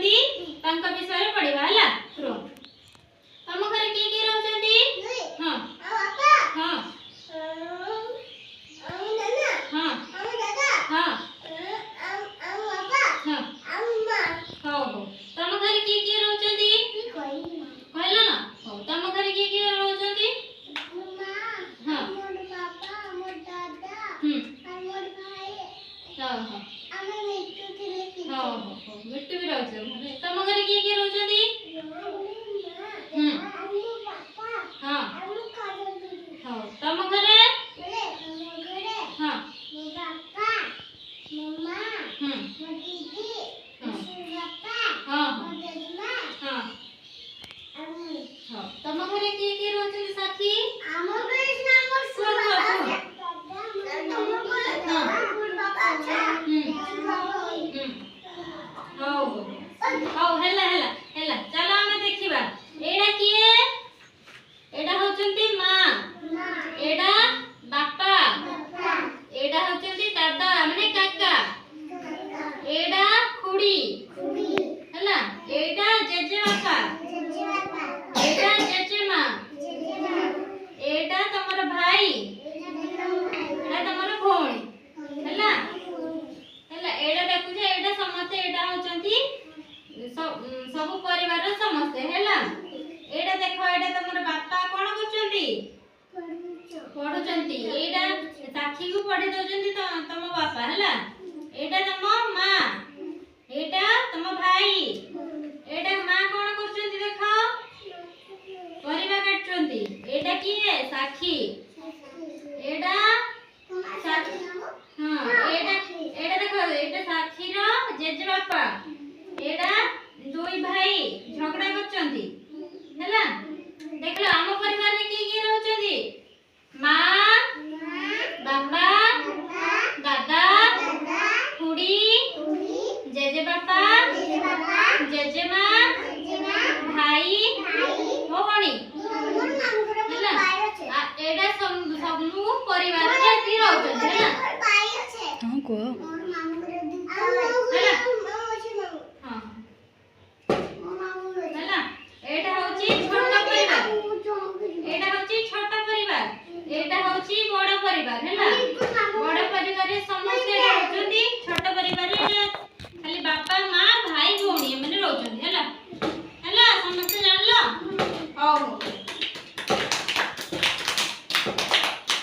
रहउचंती तांका विषय रे पढिबा हला रो तम घरे की रहउचंती हां पापा हां नाना हां दादा हां पापा हां अम्मा हो तम घरे की रहउचंती कहला ना हो तम घरे की रहउचंती मम्मा हां मोर पापा मोर दादा मोर भाई हां हां आमे मिट्टू थिले की हां हां मिट्टू भी रहउछ तम घरे की रहउचंती पापा हां हां तम घरे हां पापा मम्मा मोर दीदी पापा हां मोर जजमा हां हां तम घरे की रहउचंती साथी आम बेस ना मोर सुबा तम घरे मोर पापा अच्छा हां हां हेला हेला हेला चलो आमे देखिबा एडा किए एडा होचंती मां एडा बापा एडा होचंती दादा माने काका एडा खुड़ी हैला एडा जेजे बापा एडा जेजे मां एडा तमर भाई एडा तमर भौणी हैला हैला एडा देखु जे एडा समस्त एडा होचंती सब परिवार समस्त हैला एडा देखो एडा तमर बापा कोन करचंती पढुचंती एडा साखी को पढे दउचंती तम बापा हैला एडा तम मां एडा तम भाई एडा मां कोन करचंती देखो परिवा काटचंती एडा की है साखी एडा साखी हां एडा एडा देखो एडा साखी रो जेजे बापा एडा दुई भाई झगड़ा करचंती हैला देखला हम परिवार रे की रहउचंती मां बाबा दादा खुड़ी जेजे बापा जेजे मां भाई भौणी हैला एडा सब परिवार रे रहउचंती हैला हां को